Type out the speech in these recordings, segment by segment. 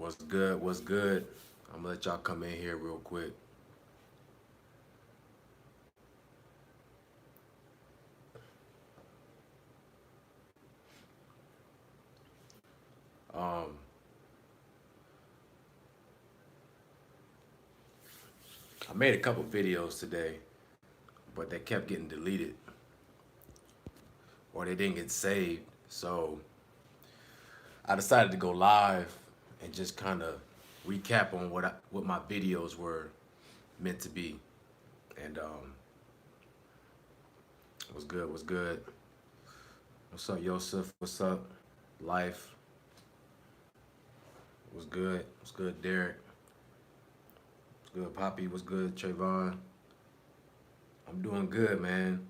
What's good? What's good? I'm gonna let y'all come in here real quick. Um, I made a couple videos today, but they kept getting deleted or they didn't get saved. So I decided to go live and just kind of recap on what my videos were meant to be. And what's good? What's good? What's up, Yosef? What's up, Life? What's good? What's good, Derek? What's good, Poppy? What's good, Trayvon? I'm doing good, man.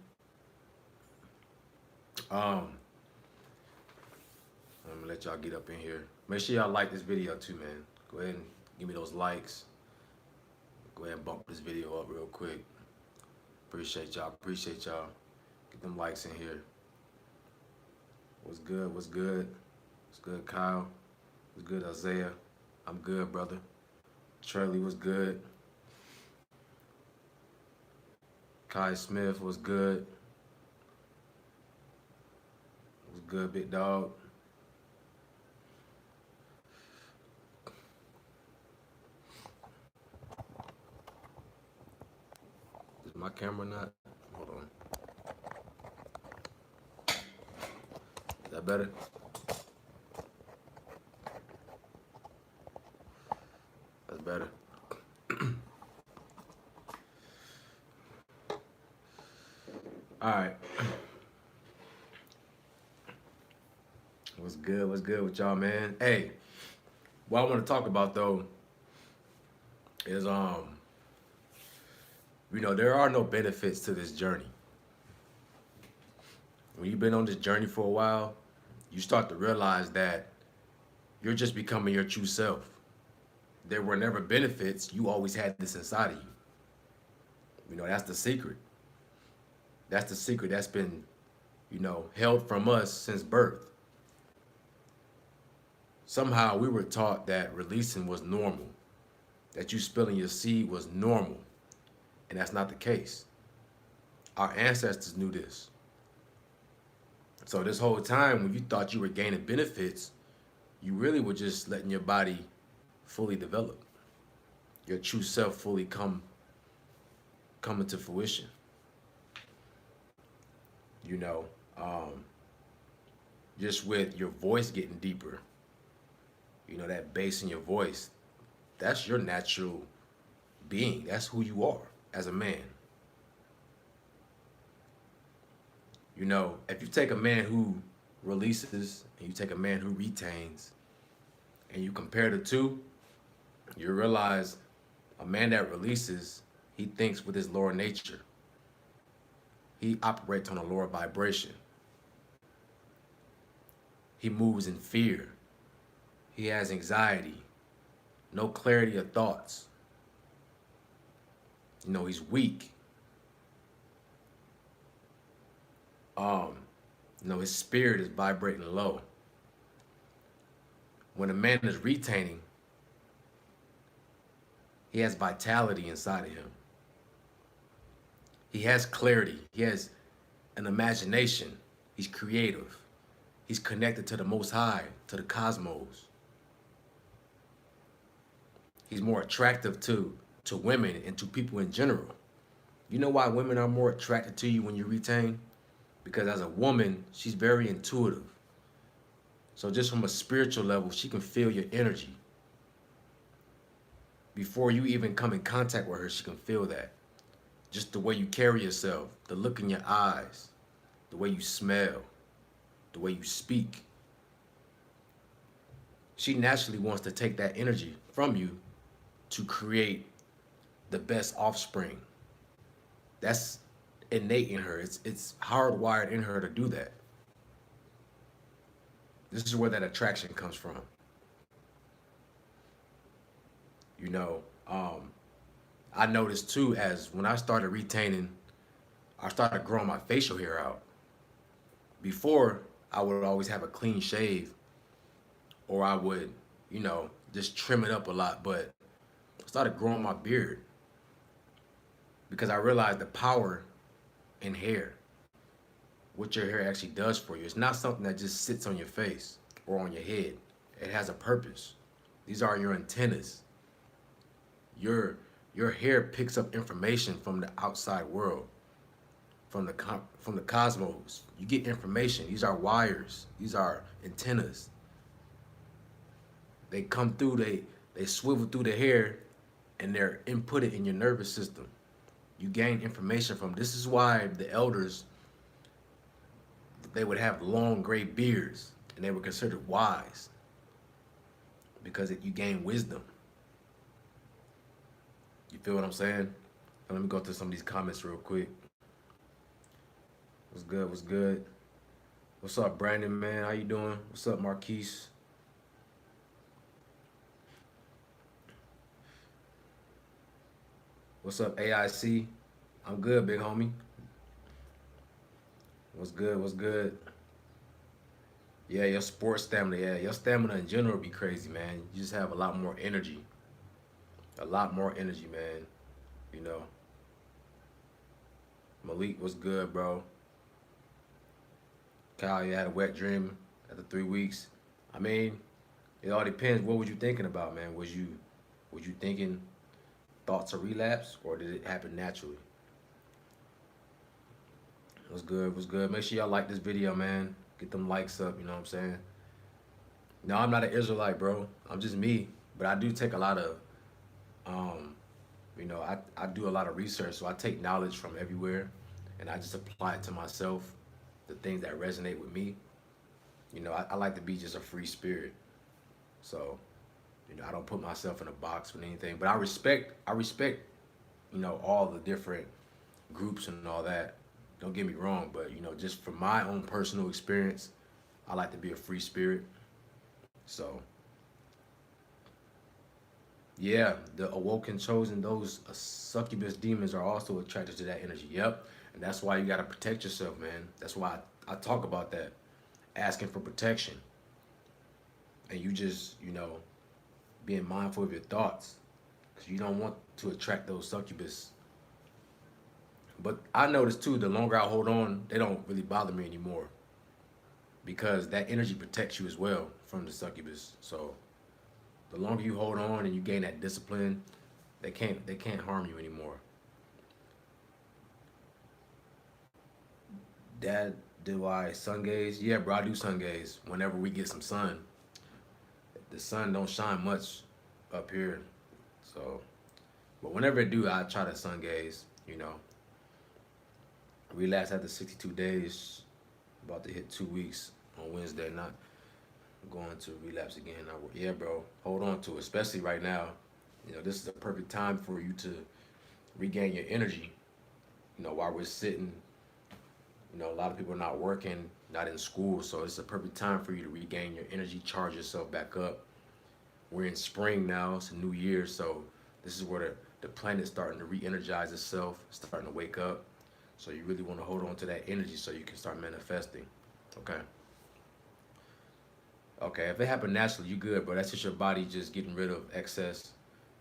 Um, I'm gonna let y'all get up in here. Make sure y'all like this video too, man. Go ahead and give me those likes. Go ahead and bump this video up real quick. Appreciate y'all. Appreciate y'all. Get them likes in here. What's good? What's good? What's good, Kyle? What's good, Isaiah? I'm good, brother. Charlie, what's good? Kai Smith, what's good? What's good, big dog? Is my camera not? Hold on. Is that better? That's better. All right. What's good? What's good with y'all, man? Hey, what I want to talk about though is there are no benefits to this journey. When you've been on this journey for a while, you start to realize that you're just becoming your true self. There were never benefits. You always had this inside of you. That's the secret. That's the secret that's been, held from us since birth. Somehow we were taught that releasing was normal, that you spilling your seed was normal, and that's not the case. Our ancestors knew this. So this whole time when you thought you were gaining benefits, you really were just letting your body fully develop, your true self fully come into fruition. You know, just with your voice getting deeper, that bass in your voice, that's your natural being. That's who you are as a man. If you take a man who releases and you take a man who retains and you compare the two, you realize a man that releases, he thinks with his lower nature. He operates on a lower vibration. He moves in fear. He has anxiety, no clarity of thoughts. He's weak. His spirit is vibrating low. When a man is retaining, he has vitality inside of him. He has clarity. He has an imagination. He's creative. He's connected to the Most High, to the cosmos. He's more attractive to women and to people in general. You know why women are more attracted to you when you retain? Because as a woman, she's very intuitive. So just from a spiritual level, she can feel your energy. Before you even come in contact with her, she can feel that. Just the way you carry yourself, the look in your eyes, the way you smell, the way you speak. She naturally wants to take that energy from you to create the best offspring. That's innate in her. It's hardwired in her to do that. This is where that attraction comes from. I noticed too, as when I started retaining, I started growing my facial hair out. Before, I would always have a clean shave, or I would, just trim it up a lot, but I started growing my beard because I realized the power in hair, what your hair actually does for you. It's not something that just sits on your face or on your head. It has a purpose. These are your antennas. Your your hair picks up information from the outside world, from the cosmos. You get information. These are wires. These are antennas. They come through. They swivel through the hair, and they're inputted in your nervous system. You gain information from. This is why the elders, they would have long gray beards, and they were considered wise because you gain wisdom. You feel what I'm saying? Let me go through some of these comments real quick. What's good? What's good? What's up, Brandon, man? How you doing? What's up, Marquise? What's up, AIC? I'm good, big homie. What's good? What's good? Yeah, your sports stamina. Yeah, your stamina in general be crazy, man. You just have a lot more energy. A lot more energy, man. You know. Malik, what's good, bro? Kyle, you had a wet dream after 3 weeks. I mean, it all depends. What was you thinking about, man? Was you thinking thoughts of relapse, or did it happen naturally? What's good? What's good? Make sure y'all like this video, man. Get them likes up, you know what I'm saying? No, I'm not an Israelite, bro. I'm just me. But I do take a lot of, I do a lot of research. So I take knowledge from everywhere and I just apply it to myself, the things that resonate with me. I like to be just a free spirit. So, I don't put myself in a box with anything. But I respect, all the different groups and all that. Don't get me wrong, but just from my own personal experience, I like to be a free spirit. So, yeah, the awoken chosen, those succubus demons are also attracted to that energy. Yep, and that's why you got to protect yourself, man. That's why I talk about that, asking for protection, and you just being mindful of your thoughts, because you don't want to attract those succubus. But I notice too, the longer I hold on, they don't really bother me anymore, because that energy protects you as well from the succubus. So the longer you hold on and you gain that discipline, they can't harm you anymore. Dad, do I sun gaze? Yeah, bro, I do sun gaze whenever we get some sun. The sun don't shine much up here, so, but whenever it do, I try to sun gaze. Relapse after 62 days, about to hit 2 weeks on Wednesday. Not going to relapse again. Yeah, bro, hold on to it, especially right now. This is the perfect time for you to regain your energy. While we're sitting, a lot of people are not working, not in school, so it's a perfect time for you to regain your energy, charge yourself back up. We're in spring now, it's a new year, so this is where the planet's starting to re-energize itself, starting to wake up. So you really want to hold on to that energy so you can start manifesting. Okay. Okay, if it happened naturally, you good, but that's just your body just getting rid of excess.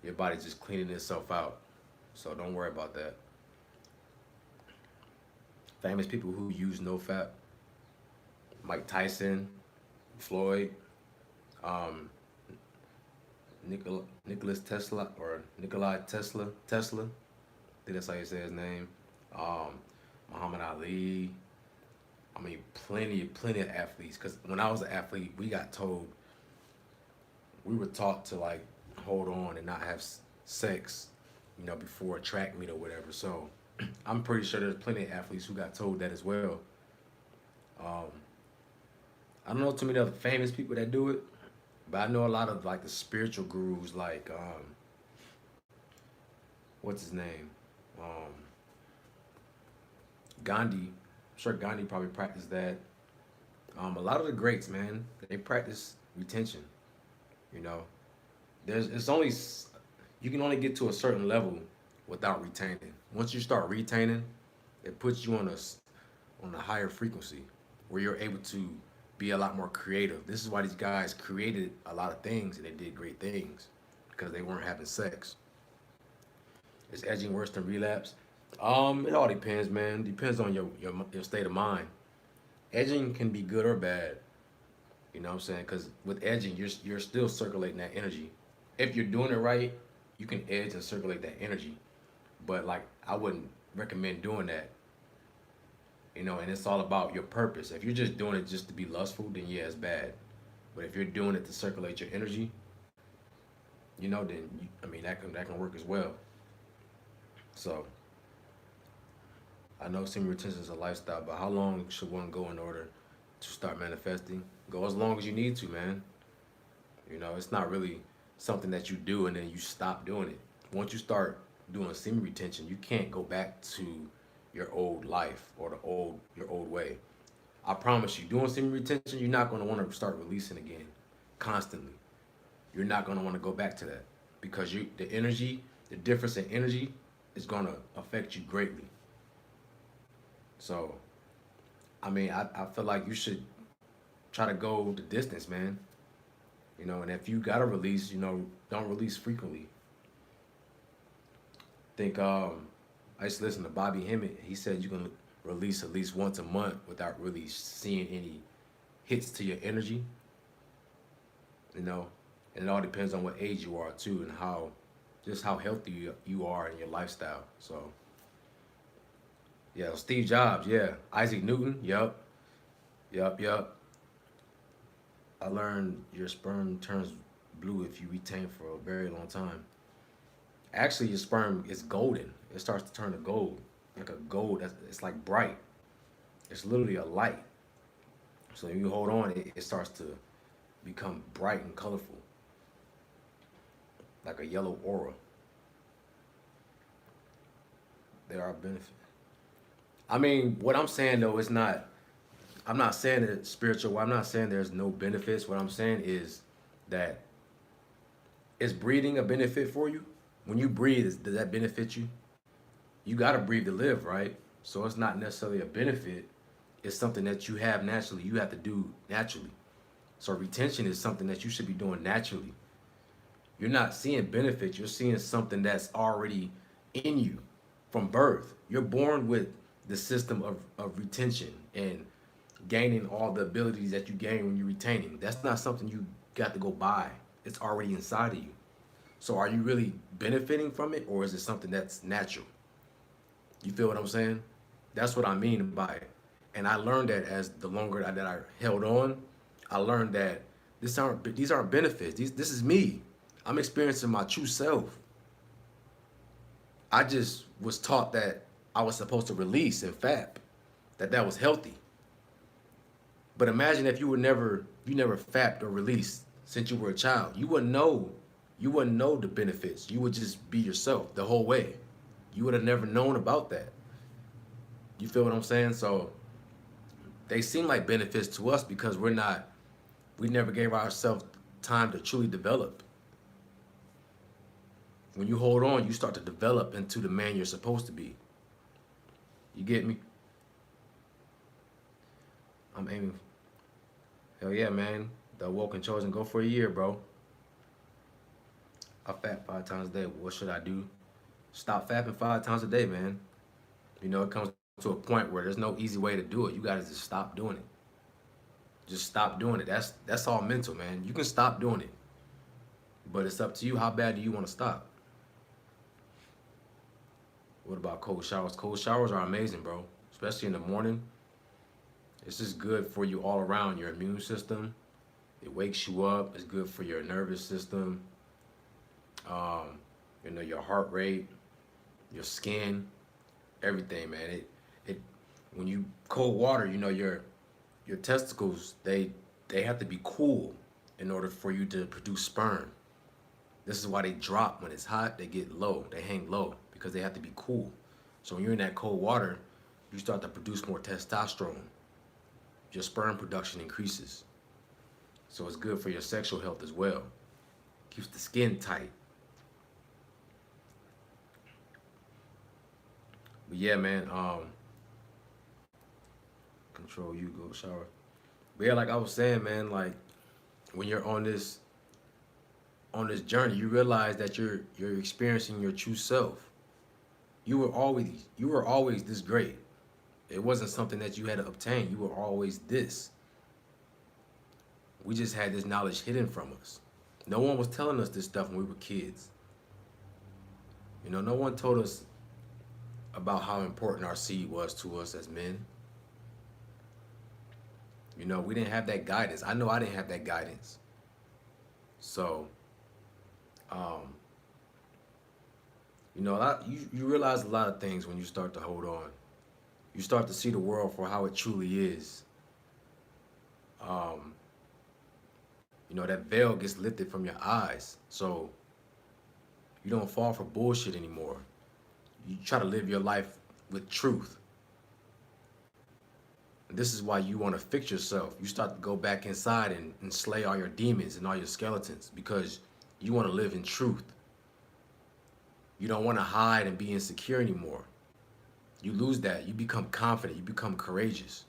Your body just cleaning itself out. So don't worry about that. Famous people who use no fat: Mike Tyson, Floyd, Nicholas Tesla, or Nikolai Tesla. I think that's how you say his name. Muhammad Ali. I mean, plenty of athletes. Because when I was an athlete, we were taught to like hold on and not have sex, before a track meet or whatever. So I'm pretty sure there's plenty of athletes who got told that as well. I don't know too many other famous people that do it, but I know a lot of like the spiritual gurus, like what's his name, Gandhi. I'm sure Gandhi probably practiced that. A lot of the greats, man, they practice retention. You know, you can only get to a certain level without retaining. Once you start retaining, it puts you on a higher frequency where you're able to be a lot more creative. This is why these guys created a lot of things and they did great things because they weren't having sex. Is edging worse than relapse? It all depends, man. Depends on your state of mind. Edging can be good or bad. You know what I'm saying? Because with edging, you're still circulating that energy. If you're doing it right, you can edge and circulate that energy. But like, I wouldn't recommend doing that. You know, and it's all about your purpose. If you're just doing it just to be lustful, then yeah, it's bad. But if you're doing it to circulate your energy, you know, then I mean that can work as well. So I know semen retention is a lifestyle, but how long should one go in order to start manifesting? Go as long as you need to, man. You know, it's not really something that you do and then you stop doing it. Once you start doing semen retention, you can't go back to your old life or your old way. I promise you, doing semen retention, you're not going to want to start releasing again constantly. You're not going to want to go back to that because the difference in energy is going to affect you greatly. So, I mean, I feel like you should try to go the distance, man. You know, and if you gotta release, you know, don't release frequently. Think I used to listen to Bobby Hemmett. He said you can release at least once a month without really seeing any hits to your energy. You know, and it all depends on what age you are too, and how healthy you are in your lifestyle. So yeah, Steve Jobs, yeah, Isaac Newton, yep. I learned your sperm turns blue if you retain for a very long time. Actually, your sperm is golden. It starts to turn to gold, like a gold. It's like bright. It's literally a light. So when you hold on, it starts to become bright and colorful, like a yellow aura. There are benefits. I mean, what I'm saying though is not. I'm not saying that it's spiritual. I'm not saying there's no benefits. What I'm saying is that is breathing a benefit for you? When you breathe, does that benefit you? You got to breathe to live, right? So it's not necessarily a benefit. It's something that you have naturally. You have to do naturally. So retention is something that you should be doing naturally. You're not seeing benefits. You're seeing something that's already in you from birth. You're born with the system of retention and gaining all the abilities that you gain when you're retaining. That's not something you got to go buy. It's already inside of you. So are you really benefiting from it, or is it something that's natural? You feel what I'm saying? That's what I mean by it. And I learned that as the longer that I held on, I learned that these aren't benefits. This is me. I'm experiencing my true self. I just was taught that I was supposed to release and fap, that was healthy. But imagine if you never fapped or released since you were a child. You wouldn't know the benefits. You would just be yourself the whole way. You would have never known about that. You feel what I'm saying? So they seem like benefits to us because we never gave ourselves time to truly develop. When you hold on, you start to develop into the man you're supposed to be. You get me? I'm aiming. Hell yeah, man. The woke and chosen, go for a year, bro. I fap 5 times a day. What should I do? Stop fapping 5 times a day, man. You know, it comes to a point where there's no easy way to do it. You gotta just stop doing it. Just stop doing it. That's all mental, man. You can stop doing it. But it's up to you. How bad do you want to stop? What about cold showers? Cold showers are amazing, bro. Especially in the morning. It's just good for you all around. Your immune system. It wakes you up. It's good for your nervous system. You know, your heart rate, your skin, everything, man. It when you cold water, you know, your testicles, they have to be cool in order for you to produce sperm. This is why they drop when it's hot. They get low. They hang low because they have to be cool. So when you're in that cold water, you start to produce more testosterone. Your sperm production increases. So it's good for your sexual health as well. Keeps the skin tight. But yeah, man, control you, go shower. But yeah, like I was saying, man, like when you're on this journey, you realize that you're experiencing your true self. You were always this great. It wasn't something that you had to obtain. You were always this. We just had this knowledge hidden from us. No one was telling us this stuff when we were kids. You know, no one told us about how important our seed was to us as men. You know, we didn't have that guidance. I know I didn't have that guidance. So, um, you realize a lot of things when you start to hold on. You start to see the world for how it truly is. Um, that veil gets lifted from your eyes. So you don't fall for bullshit anymore. You try to live your life with truth. And this is why you want to fix yourself. You start to go back inside and slay all your demons and all your skeletons because you want to live in truth. You don't want to hide and be insecure anymore. You lose that. You become confident. You become courageous.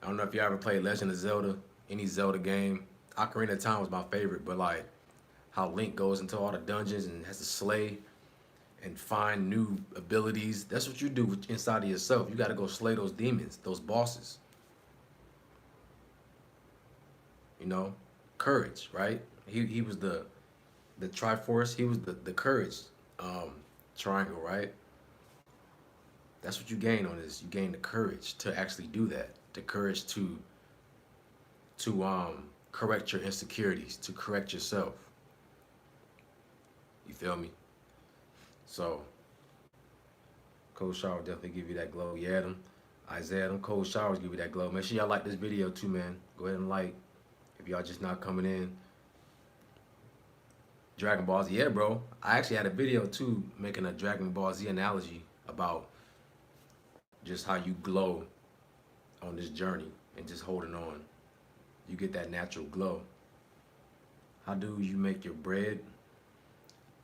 I don't know if you ever played Legend of Zelda, any Zelda game. Ocarina of Time was my favorite, but like how Link goes into all the dungeons and has to slay and find new abilities. That's what you do inside of yourself. You got to go slay those demons, those bosses. You know, courage, right? He was the Triforce. He was the courage triangle, right? That's what you gain on this. You gain the courage to actually do that. The courage to correct your insecurities, to correct yourself. You feel me? So cold shower definitely give you that glow. Yeah, them Isaiah, them cold showers give you that glow. Make sure y'all like this video too, man. Go ahead and like. If y'all just not coming in. Dragon Ball Z, yeah, bro. I actually had a video too making a Dragon Ball Z analogy about just how you glow on this journey and just holding on. You get that natural glow. How do you make your bread?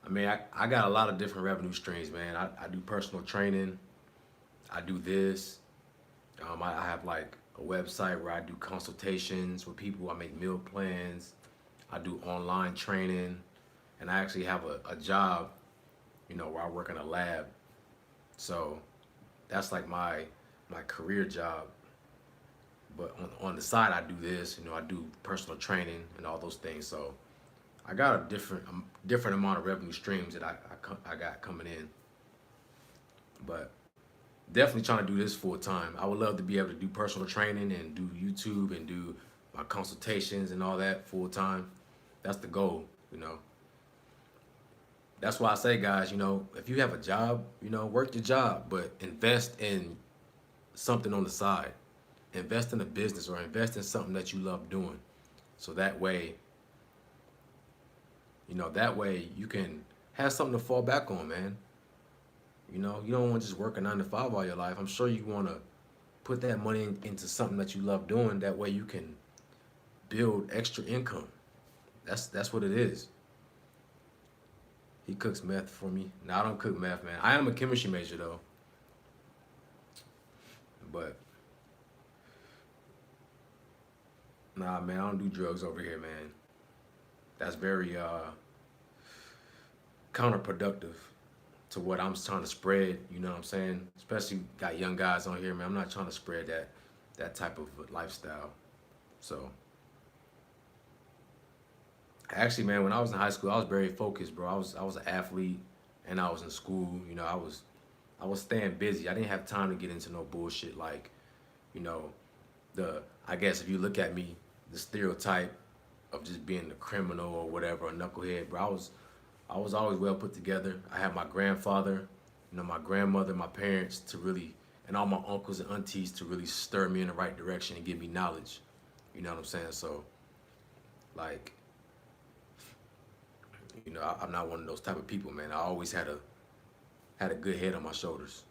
I mean, I got a lot of different revenue streams, man. I do personal training. I do this. I have like a website where I do consultations with people. I make meal plans. I do online training. And I actually have a job, where I work in a lab. So that's like my career job. But on the side, I do this. I do personal training and all those things. So I got a different amount of revenue streams that I got coming in. But definitely trying to do this full time. I would love to be able to do personal training and do YouTube and do my consultations and all that full time. That's the goal. That's why I say, guys, if you have a job, work your job, but invest in something on the side. Invest in a business or invest in something that you love doing. So that way you can have something to fall back on, man. You don't want to just work a 9 to 5 all your life. I'm sure you want to put that money into something that you love doing. That way you can build extra income. That's what it is. He cooks meth for me. No, I don't cook meth, man. I am a chemistry major though. But nah, man, I don't do drugs over here, man. That's very counterproductive to what I'm trying to spread, you know what I'm saying? Especially got young guys on here, man. I'm not trying to spread that type of lifestyle. So actually, man, when I was in high school, I was very focused, bro. I was an athlete and I was in school, I was staying busy. I didn't have time to get into no bullshit like, you know, I guess if you look at me, the stereotype of just being a criminal or whatever, a knucklehead, bro. I was always well put together. I had my grandfather, my grandmother, my parents to really, and all my uncles and aunties to really stir me in the right direction and give me knowledge. You know what I'm saying? So, like, I'm not one of those type of people, man. I always had a good head on my shoulders.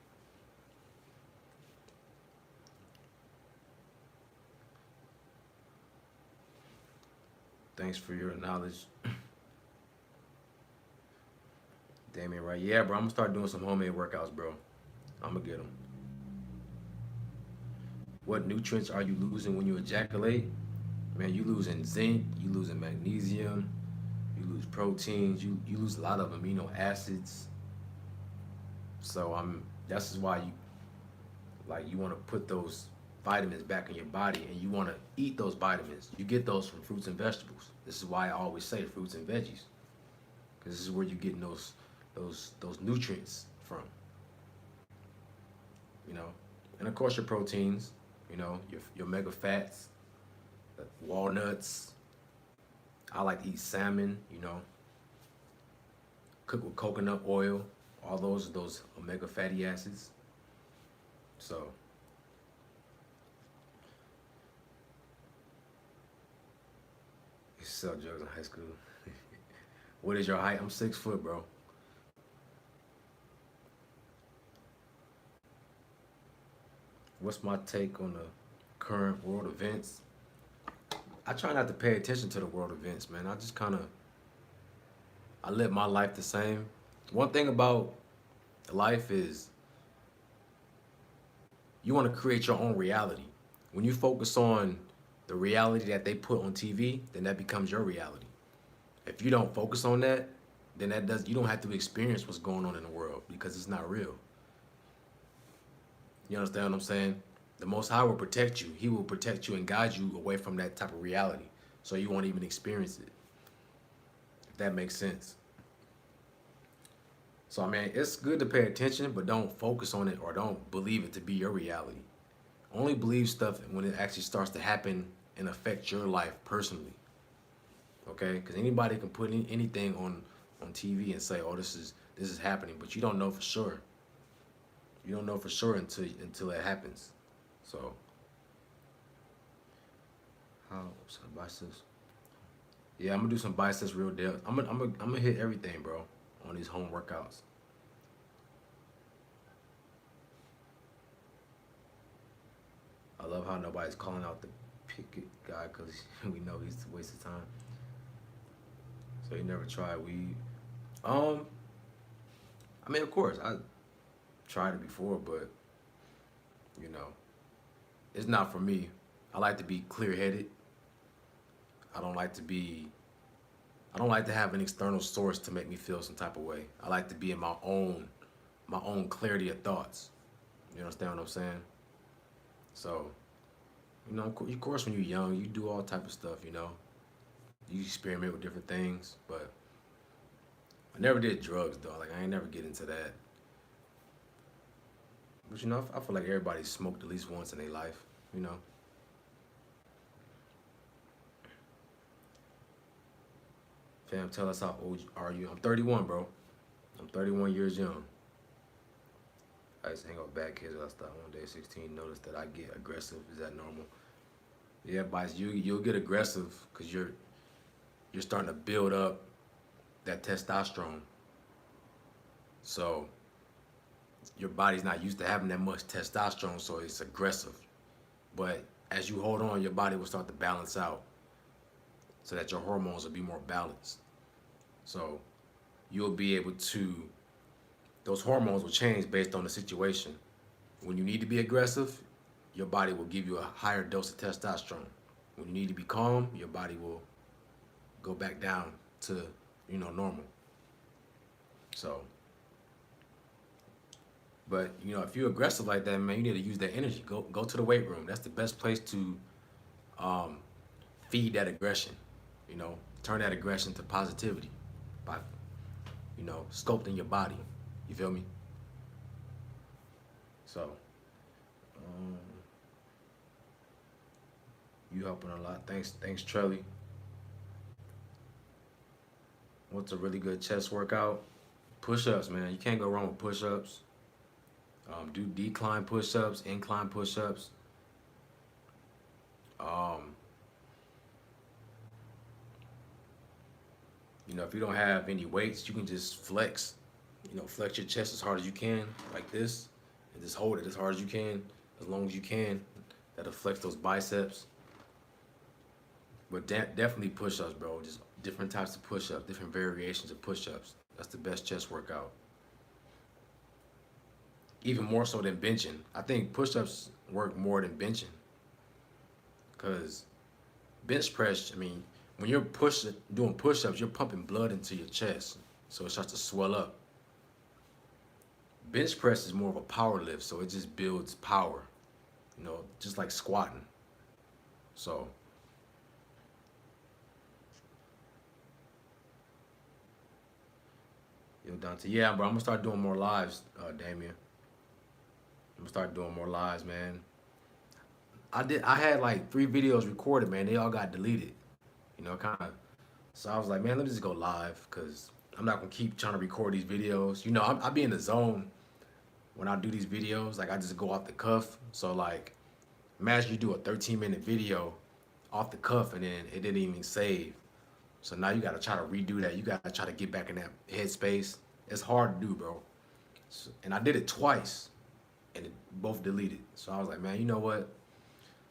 Thanks for your knowledge. Damien, right? Yeah, bro. I'm gonna start doing some homemade workouts, bro. I'm gonna get them. What nutrients are you losing when you ejaculate? Man, you losing zinc, you losing magnesium, you lose proteins, you lose a lot of amino acids. So that's why you want to put those vitamins back in your body, and you want to eat those vitamins. You get those from fruits and vegetables. This is why I always say fruits and veggies, because this is where you're getting those nutrients from, you know. And of course your proteins, your omega fats, walnuts. I like to eat salmon, cook with coconut oil. All those omega fatty acids. So you sell drugs in high school. What is your height? I'm 6 foot, bro. What's my take on the current world events? I try not to pay attention to the world events, man. I just kind of I live my life the same. One thing about life is you want to create your own reality. When you focus on the reality that they put on TV, then that becomes your reality. If you don't focus on that, then you don't have to experience what's going on in the world because it's not real. You understand what I'm saying? The Most High will protect you. He will protect you and guide you away from that type of reality, so you won't even experience it. If that makes sense. So I mean, it's good to pay attention, but don't focus on it or don't believe it to be your reality. Only believe stuff when it actually starts to happen and affect your life personally. Okay? Because anybody can put anything on TV and say, "Oh, this is happening," but you don't know for sure. You don't know for sure until it happens. So, how some biceps? Yeah, I'm gonna do some biceps real depth. I'm gonna hit everything, bro, on these home workouts. I love how nobody's calling out the picket guy because we know he's a waste of time. So he never tried weed. Um, I mean, of course, I tried it before, but you know, it's not for me. I like to be clear-headed. I don't like to be. I don't like to have an external source to make me feel some type of way. I like to be in my own clarity of thoughts. You understand what I'm saying? So, of course, when you're young, you do all type of stuff. You experiment with different things, but I never did drugs though. Like I ain't never get into that. But I feel like everybody smoked at least once in their life. You know. Fam, tell us how old are you? I'm 31, bro. I'm 31 years young. I used to hang out with bad kids. I stopped one day, 16. Noticed that I get aggressive. Is that normal? Yeah, Bice, you'll get aggressive because you're starting to build up that testosterone. So your body's not used to having that much testosterone, so it's aggressive. But as you hold on, your body will start to balance out so that your hormones will be more balanced. So you'll be able to, those hormones will change based on the situation. When you need to be aggressive, your body will give you a higher dose of testosterone. When you need to be calm, your body will go back down to, normal. So, but if you're aggressive like that, man, you need to use that energy. Go to the weight room. That's the best place to um, feed that aggression. Turn that aggression to positivity by, sculpting your body. You feel me? So, um, you helping a lot. Thanks, Trelly. What's a really good chest workout? Push-ups, man. You can't go wrong with push-ups. Do decline push-ups, incline push-ups. Um, if you don't have any weights, you can just flex. Flex your chest as hard as you can, like this, and just hold it as hard as you can, as long as you can. That'll flex those biceps. But definitely push-ups, bro. Just different types of push-ups, different variations of push-ups. That's the best chest workout. even more so than benching. I think push-ups work more than benching, because bench press, I mean, when you're doing push-ups, you're pumping blood into your chest, so it starts to swell up. Bench press is more of a power lift, so it just builds power, just like squatting. So, Dante, yeah, bro, I'm gonna start doing more lives, Damien. I'm gonna start doing more lives, man. I had like 3 videos recorded, man. They all got deleted, kind of. So I was like, man, let me just go live, because I'm not gonna keep trying to record these videos. I be in the zone when I do these videos. Like, I just go off the cuff. So like, imagine you do a 13-minute video off the cuff and then it didn't even save. So now you gotta try to redo that. You gotta try to get back in that headspace. It's hard to do, bro. So, and I did it twice, and it both deleted. So I was like, man, you know what?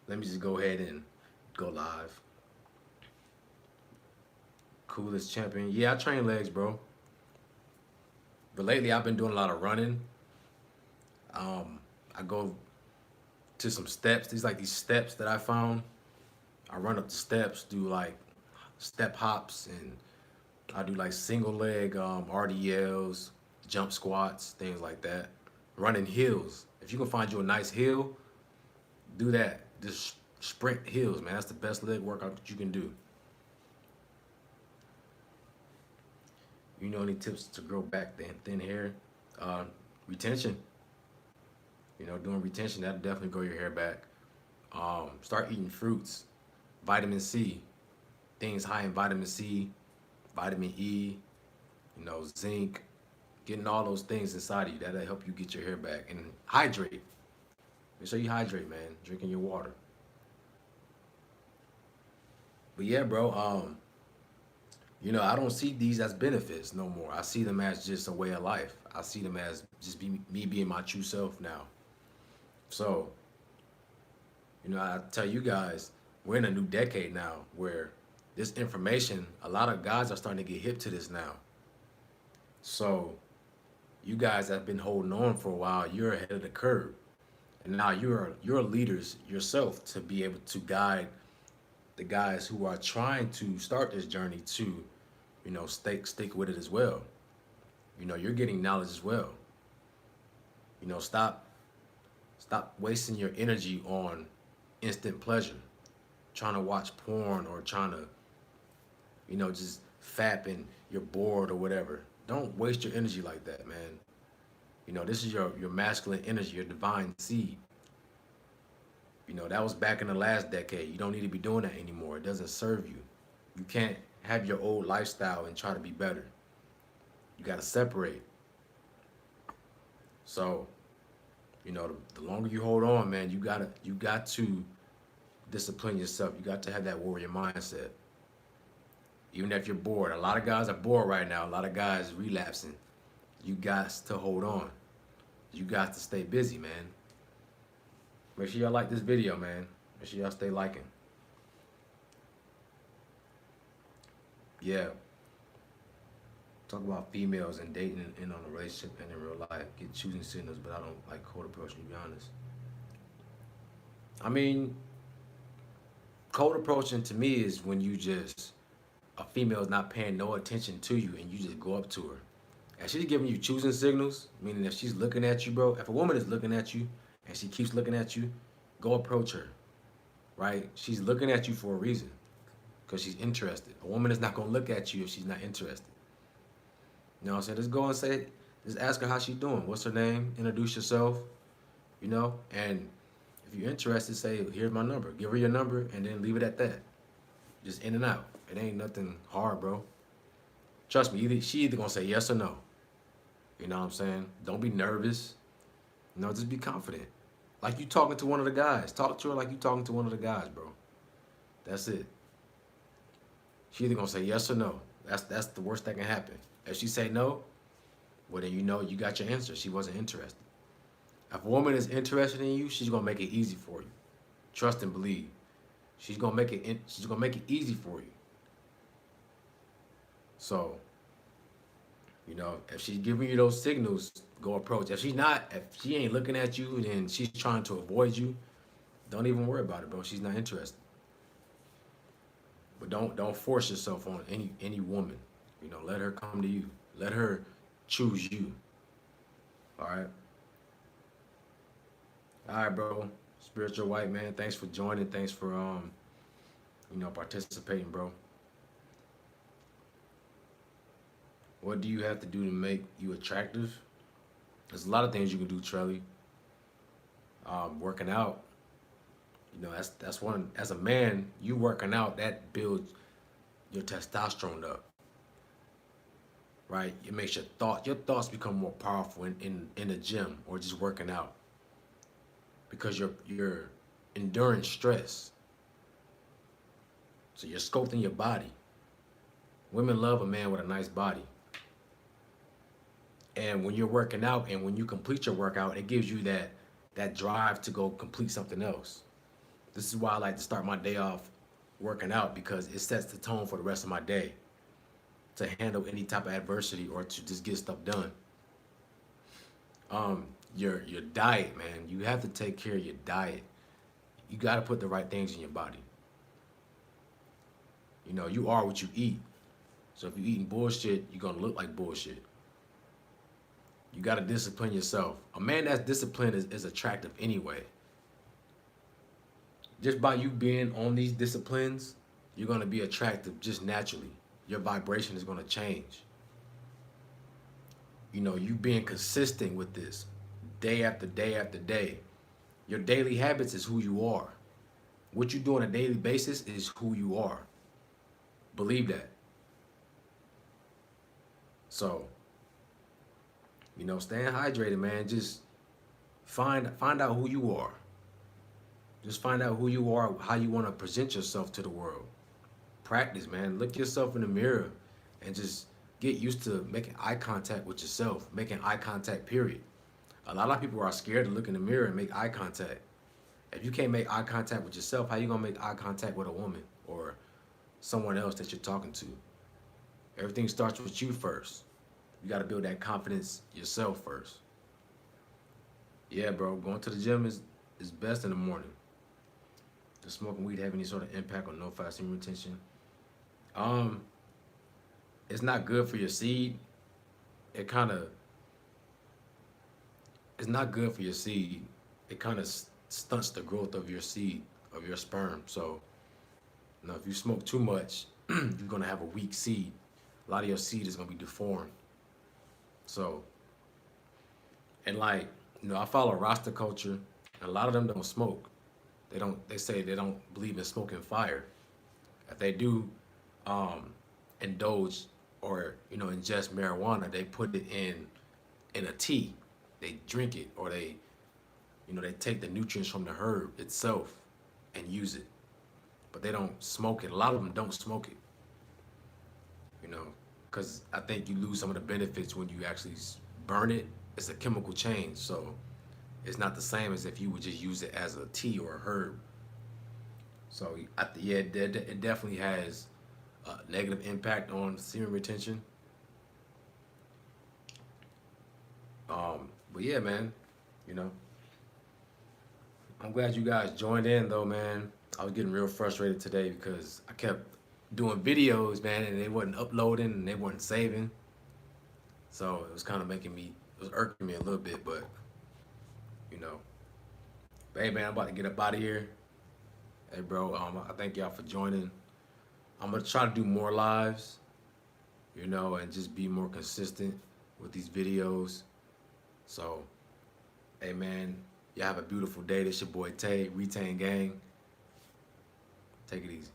Let me just go ahead and go live. Coolest champion. Yeah, I train legs, bro. But lately I've been doing a lot of running. I go to some steps. These steps that I found. I run up the steps, do like step hops, and I do like single leg RDLs, jump squats, things like that. Running hills. If you can find you a nice hill, do that. Just sprint hills, man. That's the best leg workout that you can do. Any tips to grow back thin hair? Retention. Doing retention, that'll definitely grow your hair back. Start eating fruits, vitamin C, things high in vitamin C, vitamin E, zinc, getting all those things inside of you. That'll help you get your hair back. And hydrate. Make sure you hydrate, man. Drinking your water. But yeah, bro, I don't see these as benefits no more. I see them as just a way of life. I see them as just me being my true self now. So, I tell you guys, we're in a new decade now where this information, a lot of guys are starting to get hip to this now. So, you guys have been holding on for a while. You're ahead of the curve. And now you're leaders yourself to be able to guide the guys who are trying to start this journey to, stick with it as well. You're getting knowledge as well. Stop wasting your energy on instant pleasure, trying to watch porn or trying to, just fap and you're bored or whatever. Don't waste your energy like that, man. This is your masculine energy, your divine seed. That was back in the last decade. You don't need to be doing that anymore. It doesn't serve you. You can't have your old lifestyle and try to be better. You got to separate. So, the longer you hold on, man, you got to discipline yourself. You got to have that warrior mindset. Even if you're bored. A lot of guys are bored right now. A lot of guys relapsing. You got to hold on. You got to stay busy, man. Make sure y'all like this video, man. Make sure y'all stay liking. Yeah. Talk about females and dating and on a relationship and in real life. Get choosing signals, but I don't like cold approaching, to be honest. I mean, cold approaching to me is when a female's not paying no attention to you and you just go up to her. And she's giving you choosing signals, meaning if she's looking at you, bro, if a woman is looking at you and she keeps looking at you, go approach her, right? She's looking at you for a reason, because she's interested. A woman is not going to look at you if she's not interested. You know what I'm saying? Just ask her how she's doing. What's her name? Introduce yourself, and if you're interested, say, here's my number. Give her your number and then leave it at that. Just in and out. It ain't nothing hard, bro. Trust me, she either going to say yes or no. You know what I'm saying? Don't be nervous. Just be confident. Like you talking to one of the guys. Talk to her like you talking to one of the guys, bro. That's it. She either gonna say yes or no. That's the worst that can happen. If she say no, well then you got your answer. She wasn't interested. If a woman is interested in you, she's gonna make it easy for you. Trust and believe. She's gonna make it easy for you. So You know, if she's giving you those signals, go approach. If she's not, if she ain't looking at you and she's trying to avoid you, don't even worry about it, bro. She's not interested. But don't force yourself on any woman. You know, let her come to you. Let her choose you. All right. All right, bro. Spiritual white man. Thanks for joining. Thanks for participating, bro. What do you have to do to make you attractive? There's a lot of things you can do, Trelly. Working out. You know, that's one. As a man, you working out, that builds your testosterone up, right? It makes your thoughts become more powerful in the gym or just working out, because you're enduring stress. So you're sculpting your body. Women love a man with a nice body. And when you're working out and when you complete your workout, it gives you that drive to go complete something else. This is why I like to start my day off working out, because it sets the tone for the rest of my day to handle any type of adversity or to just get stuff done. Your diet, man. You have to take care of your diet. You got to put the right things in your body. You know, you are what you eat. So if you're eating bullshit, you're gonna look like bullshit. You got to discipline yourself. A man that's disciplined is attractive anyway. Just by you being on these disciplines, you're going to be attractive just naturally. Your vibration is going to change. You know, you being consistent with this day after day after day. Your daily habits is who you are. What you do on a daily basis is who you are. Believe that. So, you know, staying hydrated, man. Just find out who you are. Just find out who you are, how you want to present yourself to the world. Practice, man. Look yourself in the mirror and just get used to making eye contact with yourself, making eye contact, period. A lot of people are scared to look in the mirror and make eye contact. If you can't make eye contact with yourself, how you going to make eye contact with a woman or someone else that you're talking to? Everything starts with you first. You got to build that confidence yourself first. Yeah, bro. Going to the gym is best in the morning. Does smoking weed have any sort of impact on no fat semen retention? It's not good for your seed. It's not good for your seed. It kind of stunts the growth of your seed, of your sperm. So, you know, if you smoke too much, you're gonna have a weak seed. A lot of your seed is gonna be deformed. So, and like, you know, I follow Rasta culture, and a lot of them don't smoke. They say they don't believe in smoking fire. If they do indulge or, you know, ingest marijuana, they put it in a tea. They drink it, or they take the nutrients from the herb itself and use it. But they don't smoke it. A lot of them don't smoke it. You know, because I think you lose some of the benefits when you actually burn it. It's a chemical change, so it's not the same as if you would just use it as a tea or a herb. So yeah, it definitely has a negative impact on semen retention. But yeah, man, you know, I'm glad you guys joined in though, man. I was getting real frustrated today because I kept doing videos, man, and they wasn't uploading and they weren't saving. So it was kind of it was irking me a little bit, but you know. But hey, man, I'm about to get up out of here. Hey, bro, I thank y'all for joining. I'm gonna try to do more lives, you know, and just be more consistent with these videos. So, hey, man, y'all have a beautiful day. This your boy Tay, Retain Gang. Take it easy.